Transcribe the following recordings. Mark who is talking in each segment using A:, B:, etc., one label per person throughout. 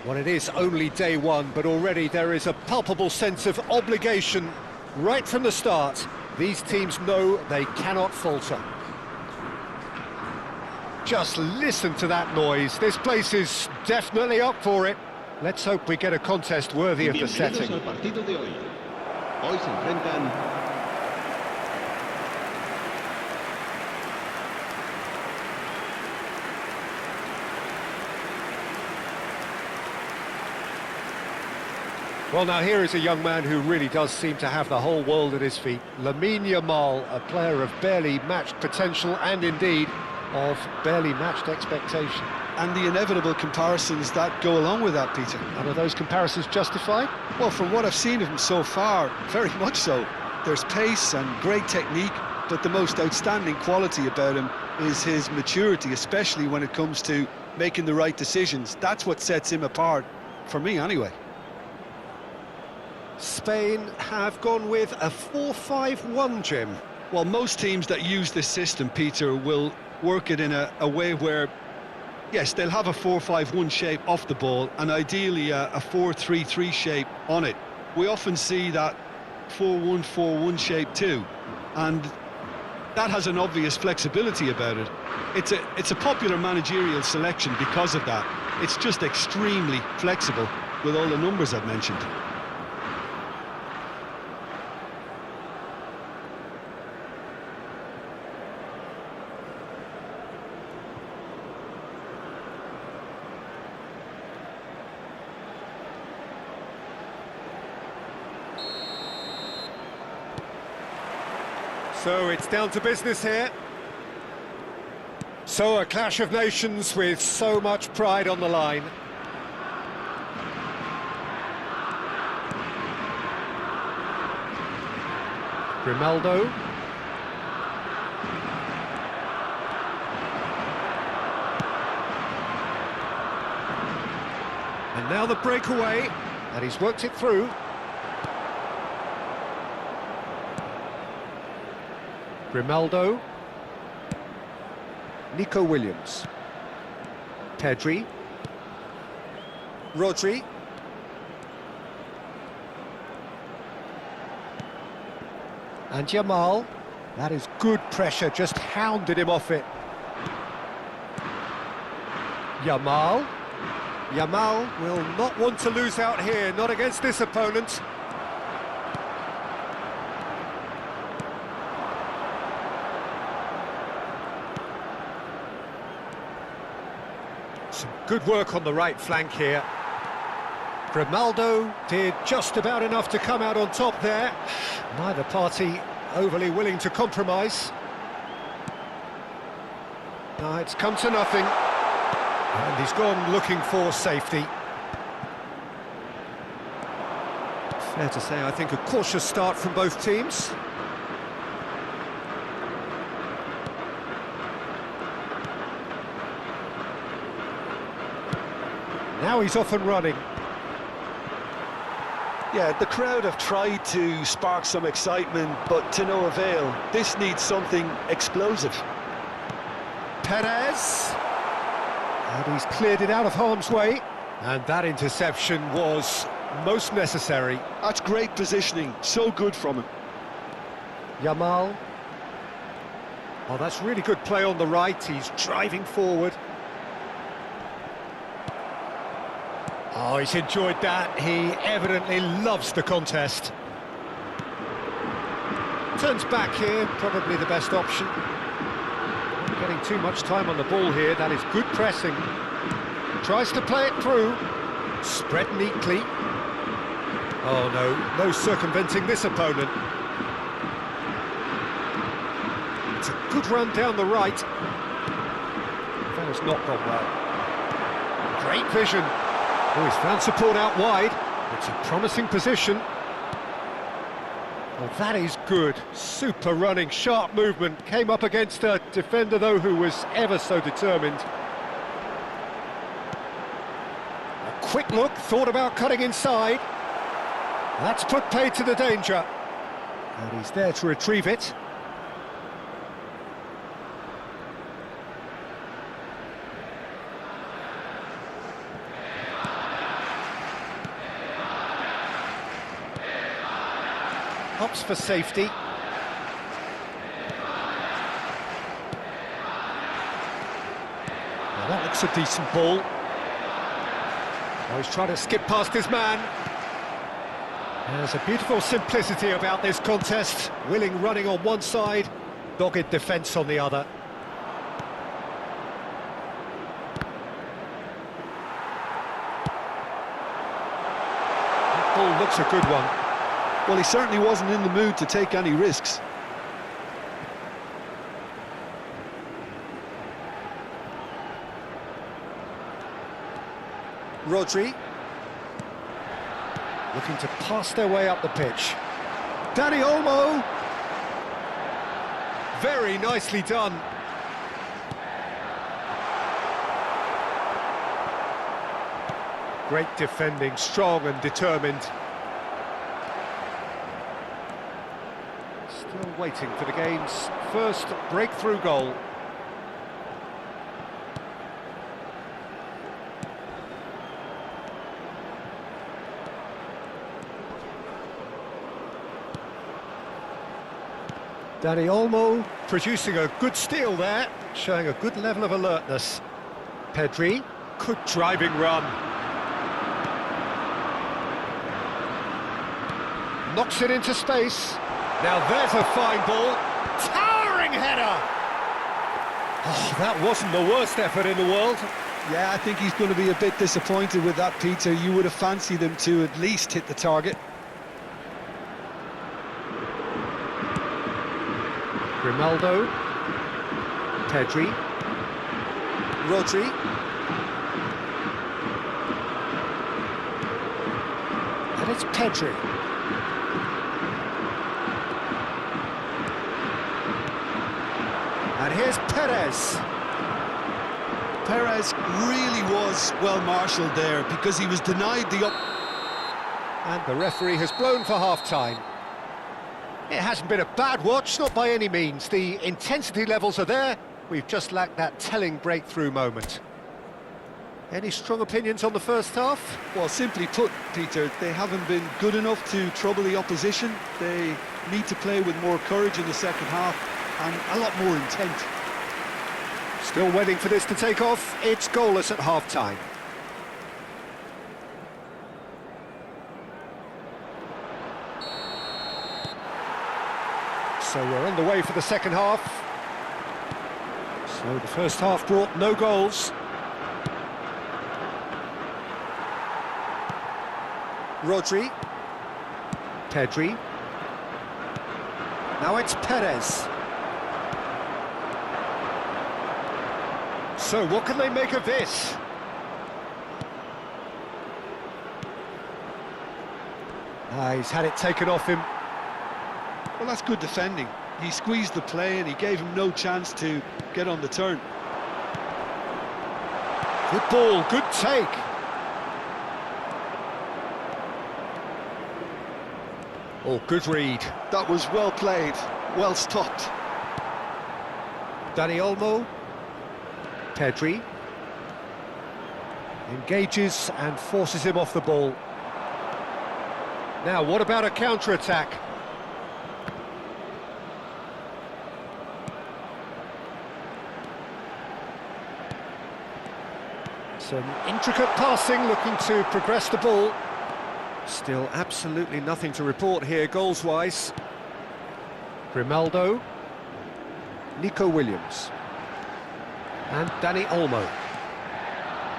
A: Well, it is only day one, but already there is a palpable sense of obligation right from the start. These teams know they cannot falter. Just listen to that noise. This place is definitely up for it. Let's hope we get a contest worthy of the setting.
B: Al partido de hoy. Hoy se enfrentan.
A: Well, now here is a young man who really does seem to have the whole world at his feet. Lamine Yamal, a player of barely matched potential and indeed of barely matched expectation.
C: And the inevitable comparisons that go along with that, Peter.
A: And are those comparisons justified?
C: Well, from what I've seen of him so far, very much so. There's pace and great technique, but the most outstanding quality about him is his maturity, especially when it comes to making the right decisions. That's what sets him apart, for me anyway.
A: Spain have gone with a 4-5-1, Jim.
C: Well, most teams that use this system, Peter, will work it in a way where, yes, they'll have a 4-5-1 shape off the ball and ideally a 4-3-3 shape on it. We often see that 4-1-4-1 shape too, and that has an obvious flexibility about it. It's a popular managerial selection because of that. It's just extremely flexible with all the numbers I've mentioned.
A: So it's down to business here. So a clash of nations with so much pride on the line. Grimaldo. And now the breakaway, and he's worked it through. Grimaldo. Nico Williams. Pedri. Rodri. And Yamal. That is good pressure, just hounded him off it. Yamal. Yamal will not want to lose out here, not against this opponent. Some good work on the right flank here. Grimaldo did just about enough to come out on top there. Neither party overly willing to compromise. No, it's come to nothing. And he's gone looking for safety. Fair to say, I think a cautious start from both teams. Now he's off and running.
C: Yeah, the crowd have tried to spark some excitement, but to no avail. This needs something explosive.
A: Perez. And he's cleared it out of harm's way. And that interception was most necessary.
C: That's great positioning, so good from him.
A: Yamal. Oh, that's really good play on the right. He's driving forward. Oh, he's enjoyed that. He evidently loves the contest. Turns back here, probably the best option. Not getting too much time on the ball here. That is good pressing. Tries to play it through. Spread neatly. Oh no, no circumventing this opponent. It's a good run down the right. That has not gone well. Great vision. Oh, he's found support out wide. It's a promising position. Well, that is good. Super running, sharp movement. Came up against a defender, though, who was ever so determined. A quick look, thought about cutting inside. That's put paid to the danger. And he's there to retrieve it. Opts for safety. Well, that looks a decent ball. Oh, he's trying to skip past his man. There's a beautiful simplicity about this contest. Willing running on one side, dogged defence on the other. That ball looks a good one.
C: Well, he certainly wasn't in the mood to take any risks.
A: Rodri. Looking to pass their way up the pitch. Dani Olmo. Very nicely done. Great defending, strong and determined. Still waiting for the game's first breakthrough goal. Dani Olmo producing a good steal there, showing a good level of alertness. Pedri, good driving run. Knocks it into space. Now there's a fine ball. Towering header! Oh, that wasn't the worst effort in the world.
C: Yeah, I think he's going to be a bit disappointed with that, Peter. You would have fancied him to at least hit the target.
A: Grimaldo, Pedri, Rodri, and it's Pedri. And here's Perez.
C: Perez really was well marshalled there because he was denied the
A: And the referee has blown for half-time. It hasn't been a bad watch, not by any means. The intensity levels are there. We've just lacked that telling breakthrough moment. Any strong opinions on the first half?
C: Well, simply put, Peter, they haven't been good enough to trouble the opposition. They need to play with more courage in the second half and a lot more intent.
A: Still waiting for this to take off. It's goalless at half-time. So we're on the way for the second half. So the first half brought no goals. Rodri. Pedri. Now it's Perez. So what can they make of this? He's had it taken off him.
C: Well, that's good defending. He squeezed the play and he gave him no chance to get on the turn.
A: Good ball, good take. Oh, good read.
C: That was well played, well stopped.
A: Dani Olmo. Pedri. Engages and forces him off the ball. Now, what about a counter-attack? Some intricate passing, looking to progress the ball. Still absolutely nothing to report here, goals-wise. Grimaldo. Nico Williams. And Dani Olmo.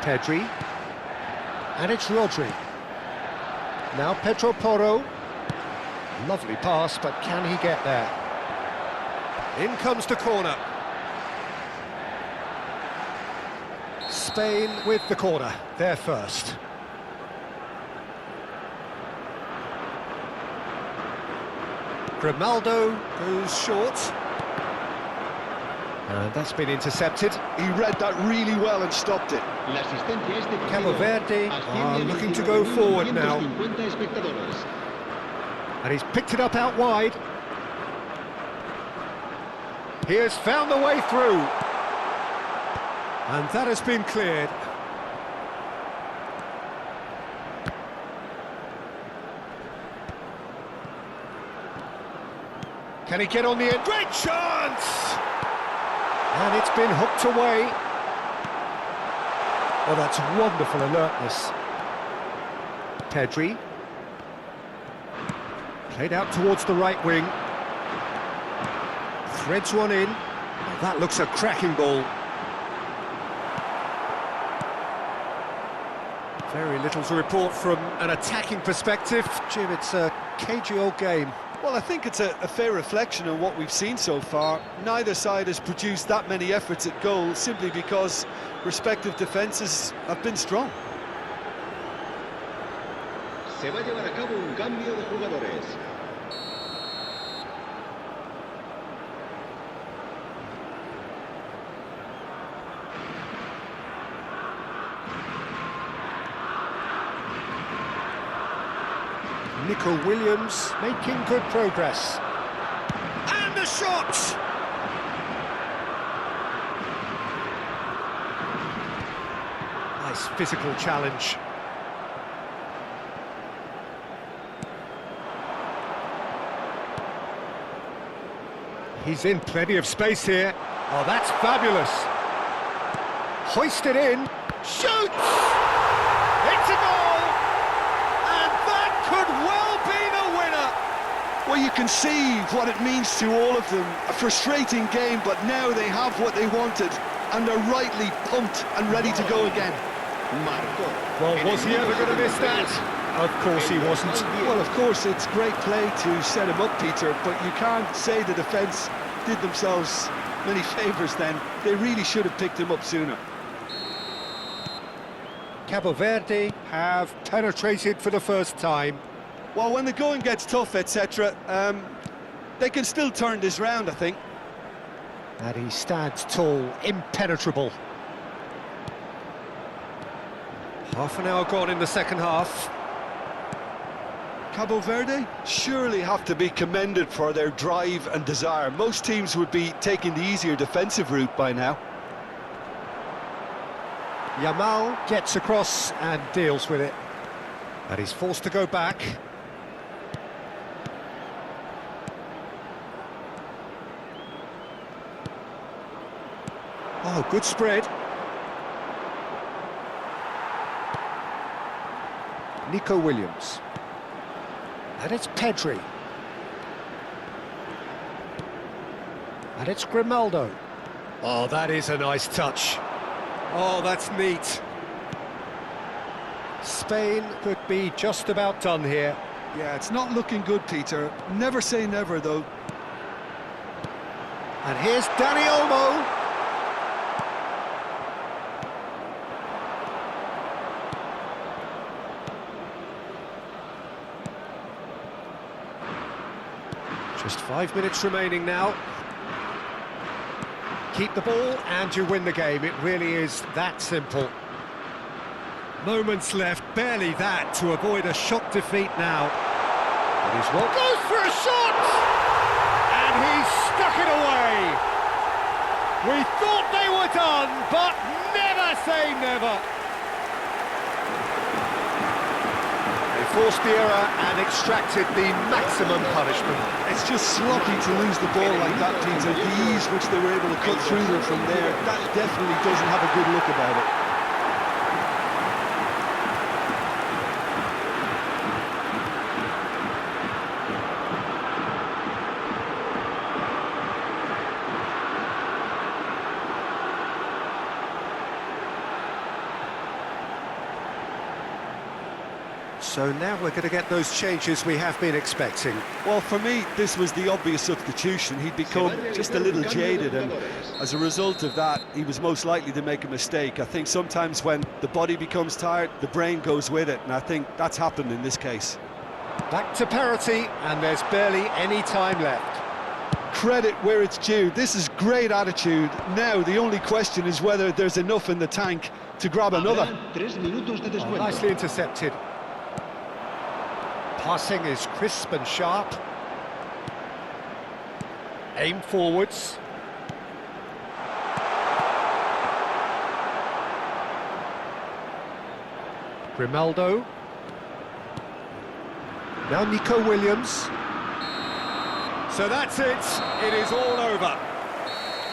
A: Pedri. And it's Rodri. Now Pedro Porro. Lovely pass, but can he get there? In comes the corner. Spain with the corner, they're first. Grimaldo goes short. And that's been intercepted.
C: He read that really well and stopped it.
A: Cabo Verde are looking to go forward now. And he's picked it up out wide. He has found the way through. And that has been cleared. Can he get on the end? Great chance! And it's been hooked away. Oh, that's wonderful alertness. Pedri. Played out towards the right wing. Threads one in. Oh, that looks a cracking ball. Very little to report from an attacking perspective. Jim, it's a cagey old game.
C: Well, I think it's a fair reflection on what we've seen so far. Neither side has produced that many efforts at goal simply because respective defences have been strong.
B: Se va a llevar a cabo un cambio de jugadores.
A: Nico Williams making good progress. And the shot! Nice physical challenge. He's in plenty of space here. Oh, that's fabulous. Hoisted in. Shoots! It's a goal! And that could well be the winner!
C: Well, you can see what it means to all of them. A frustrating game, but now they have what they wanted, and they're rightly pumped and ready to go again.
B: Marcó.
A: Well, was he ever going to miss that? Of course he wasn't.
C: Well, of course, it's great play to set him up, Peter, but you can't say the defence did themselves many favours then. They really should have picked him up sooner.
A: Cabo Verde have penetrated for the first time.
C: Well, when the going gets tough, etc., they can still turn this round, I think.
A: And he stands tall, impenetrable. Half an hour gone in the second half.
C: Cabo Verde surely have to be commended for their drive and desire. Most teams would be taking the easier defensive route by now.
A: Yamal gets across and deals with it. And he's forced to go back. Oh, good spread. Nico Williams. And it's Pedri. And it's Grimaldo. Oh, that is a nice touch. Oh, that's neat. Spain could be just about done here.
C: Yeah, it's not looking good, Peter. Never say never, though.
A: And here's Dani Olmo. Just 5 minutes remaining now. Keep the ball and you win the game. It really is that simple. Moments left, barely that, to avoid a shock defeat now. It is well, goes for a shot! And he stuck it away! We thought they were done, but never say never! They forced the error and extracted the maximum punishment.
C: It's just sloppy to lose the ball like that, Peter. The ease which they were able to cut through them from there, that definitely doesn't have a good look about it.
A: So now we're going to get those changes we have been expecting.
C: Well, for me, this was the obvious substitution. He'd become just a little jaded, and as a result of that, he was most likely to make a mistake. I think sometimes when the body becomes tired, the brain goes with it, and I think that's happened in this case.
A: Back to parity, and there's barely any time left.
C: Credit where it's due. This is great attitude. Now, the only question is whether there's enough in the tank to grab another.
A: Oh, nicely intercepted. Passing is crisp and sharp. Aim forwards. Grimaldo. Now Nico Williams. So that's it. It is all over.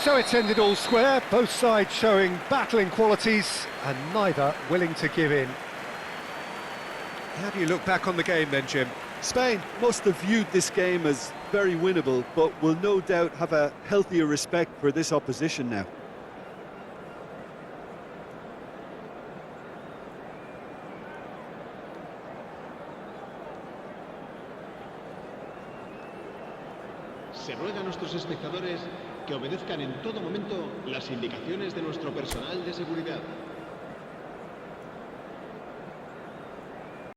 A: So it's ended all square, both sides showing battling qualities and neither willing to give in. How do you look back on the game then, Jim?
C: Spain must have viewed this game as very winnable, but will no doubt have a healthier respect for this opposition now.
B: Se ruega a nuestros espectadores que obedezcan en todo momento las indicaciones de nuestro personal de seguridad.